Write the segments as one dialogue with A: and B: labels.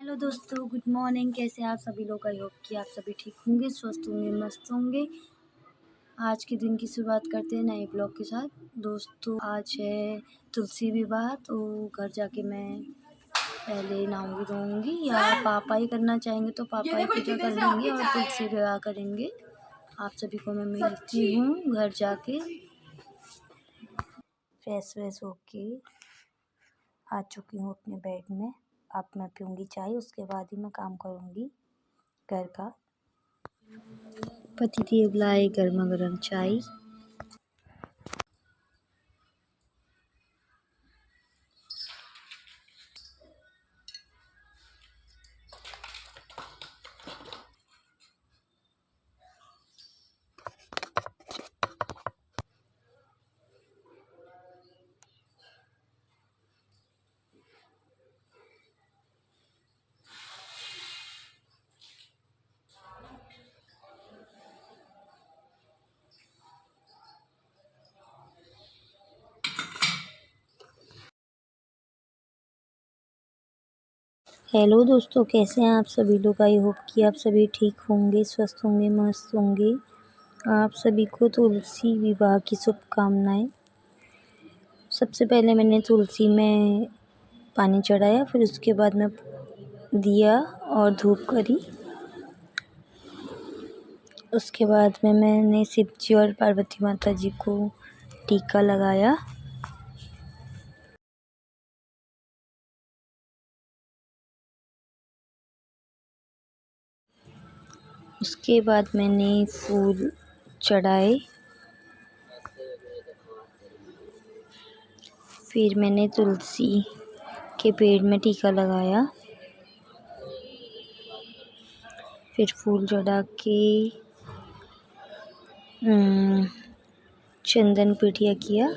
A: Hello दोस्तों, good morning. कैसे हैं आप सभी लोग? आई होप कि आप सभी ठीक होंगे, स्वस्थ होंगे, मस्त होंगे। आज के दिन की शुरुआत करते हैं नए ब्लॉग के साथ। दोस्तों, आज है तुलसी विवाह, तो घर जाके मैं पहले नहाऊंगी धोऊंगी, या पापा ही करना चाहेंगे तो पापा ही पूजा कर लेंगे और तुलसी विवाह करेंगे। आप सभी को मैं मिलती हूँ घर जाके। फ्रेश व्रेश होके आ चुकी हूँ अपने बेड में। अब मैं पीऊँगी चाय, उसके बाद ही मैं काम करूँगी घर का। पतिदेव लाए गर्मा गर्म चाय। हेलो दोस्तों, कैसे हैं आप सभी लोग? आई होप कि आप सभी ठीक होंगे, स्वस्थ होंगे, मस्त होंगे। आप सभी को तुलसी विवाह की शुभकामनाएं। सबसे पहले मैंने तुलसी में पानी चढ़ाया, फिर उसके बाद मैं दिया और धूप करी। उसके बाद में मैंने शिव जी और पार्वती माता जी को टीका लगाया। उसके बाद मैंने फूल चढ़ाए। फिर मैंने तुलसी के पेड़ में टीका लगाया। फिर फूल चढ़ा के चंदन पीठिया किया।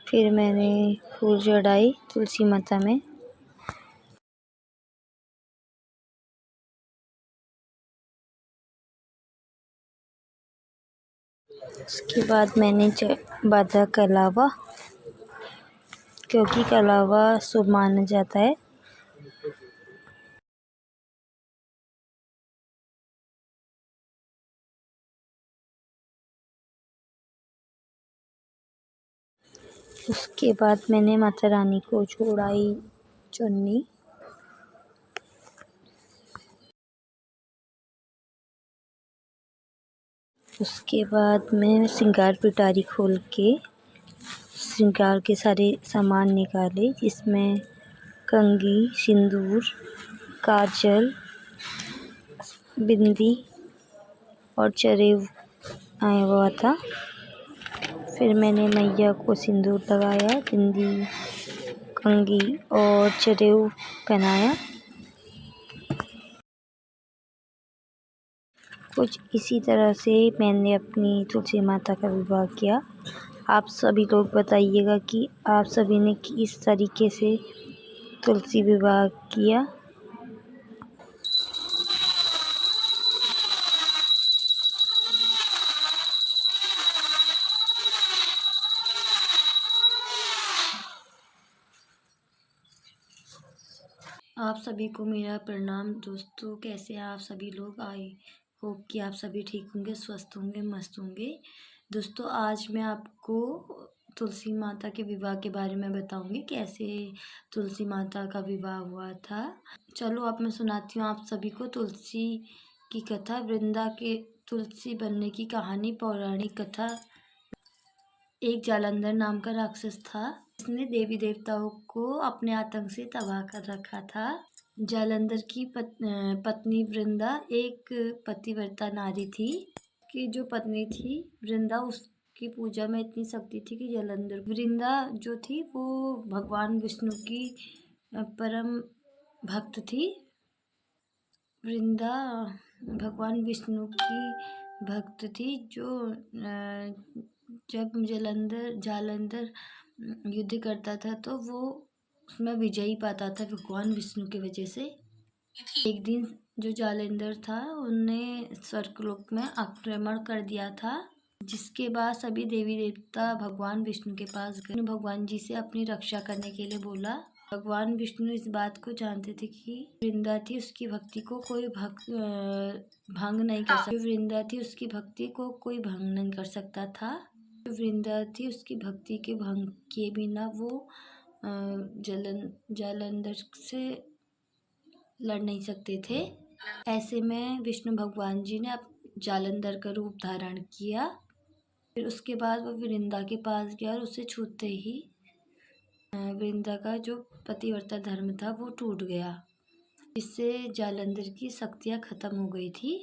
A: फिर मैंने फूल चढ़ाए तुलसी माता में। उसके बाद मैंने बांधा कलावा, क्योंकि कलावा शुभ माना जाता है। उसके बाद मैंने माता रानी को चढ़ाई चुन्नी। उसके बाद मैं श्रृंगार पिटारी खोल के श्रृंगार के सारे सामान निकाले, जिसमें कंघी, सिंदूर, काजल, बिंदी और चरेव आया हुआ था। फिर मैंने मैया को सिंदूर लगाया, बिंदी, कंघी और चरेव पहनाया। कुछ इसी तरह से मैंने अपनी तुलसी माता का विवाह किया। आप सभी लोग बताइएगा कि आप सभी ने किस तरीके से तुलसी विवाह किया। आप सभी को मेरा प्रणाम। दोस्तों, कैसे हैं आप सभी लोग? आई होप कि आप सभी ठीक होंगे, स्वस्थ होंगे, मस्त होंगे। दोस्तों, आज मैं आपको तुलसी माता के विवाह के बारे में बताऊंगी, कैसे तुलसी माता का विवाह हुआ था। चलो अब मैं सुनाती हूँ आप सभी को तुलसी की कथा। वृंदा के तुलसी बनने की कहानी। पौराणिक कथा। एक जालंधर नाम का राक्षस था, जिसने देवी देवताओं को अपने आतंक से तबाह कर रखा था। जालंधर की पत्नी वृंदा एक पतिव्रता नारी थी। कि जो पत्नी थी वृंदा, उसकी पूजा में इतनी शक्ति थी कि जालंधर वृंदा जो थी वो भगवान विष्णु की परम भक्त थी। वृंदा भगवान विष्णु की भक्त थी, जो जब जालंधर युद्ध करता था तो वो उसमें विजयी पाता था भगवान विष्णु की वजह से। एक दिन जो जालंधर था, उनने स्वर्गलोक में आक्रमण कर दिया था, जिसके बाद सभी देवी देवता भगवान विष्णु के पास गए। भगवान जी से अपनी रक्षा करने के लिए बोला। भगवान विष्णु इस बात को जानते थे कि वृंदा थी उसकी भक्ति को कोई भंग नहीं कर सकता। जो वृंदा थी उसकी भक्ति को कोई भंग नहीं कर सकता था। जो वृंदा थी उसकी भक्ति के भंग किए बिना वो जालंधर से लड़ नहीं सकते थे। ऐसे में विष्णु भगवान जी ने जालंधर का रूप धारण किया। फिर उसके बाद वो वृंदा के पास गया और उसे छूते ही वृंदा का जो पतिव्रता धर्म था वो टूट गया, जिससे जालंधर की शक्तियाँ खत्म हो गई थी।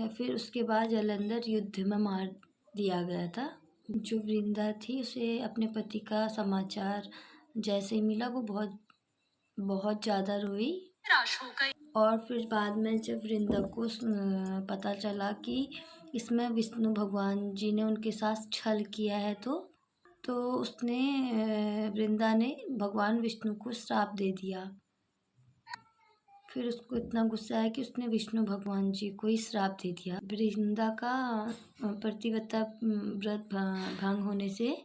A: फिर उसके बाद जालंधर युद्ध में मार दिया गया था। जो वृंदा थी उसे अपने पति का समाचार जैसे ही मिला वो बहुत ज़्यादा रोई और फिर बाद में जब वृंदा को पता चला कि इसमें विष्णु भगवान जी ने उनके साथ छल किया है तो उसने वृंदा ने भगवान विष्णु को श्राप दे दिया। फिर उसको इतना गुस्सा आया कि उसने विष्णु भगवान जी को ही श्राप दे दिया। वृंदा का प्रतिव्रता व्रत भंग होने से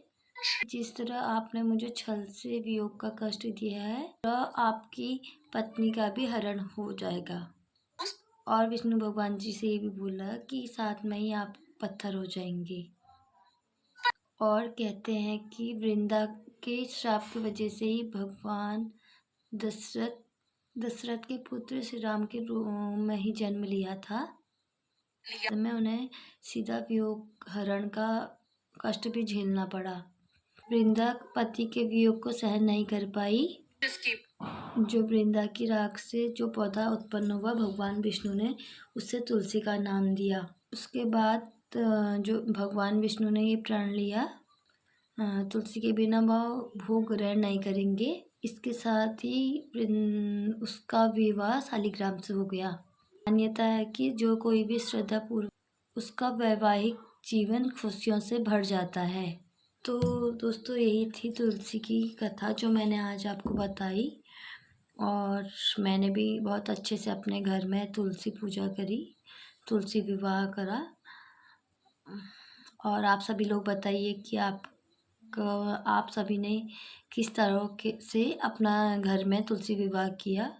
A: जिस तरह आपने मुझे छल से वियोग का कष्ट दिया है तो आपकी पत्नी का भी हरण हो जाएगा। और विष्णु भगवान जी से ये भी बोला कि साथ में ही आप पत्थर हो जाएंगे। और कहते हैं कि वृंदा के श्राप की वजह से ही भगवान दशरथ के पुत्र श्री राम के रूप में ही जन्म लिया था। मैं उन्हें सीधा वियोग हरण का कष्ट भी झेलना पड़ा। वृंदा पति के वियोग को सहन नहीं कर पाई। जो वृंदा की राख से जो पौधा उत्पन्न हुआ भगवान विष्णु ने उससे तुलसी का नाम दिया। उसके बाद जो भगवान विष्णु ने ये प्रण लिया तुलसी के बिना वह भोग ग्रहण नहीं करेंगे। इसके साथ ही उसका विवाह शालिग्राम से हो गया। मान्यता है कि जो कोई भी श्रद्धापूर्वक उसका वैवाहिक जीवन खुशियों से भर जाता है। तो दोस्तों यही थी तुलसी की कथा जो मैंने आज आपको बताई और मैंने भी बहुत अच्छे से अपने घर में तुलसी पूजा करी, तुलसी विवाह करा। और आप सभी लोग बताइए कि आप सभी ने किस तरह से अपना घर में तुलसी विवाह किया।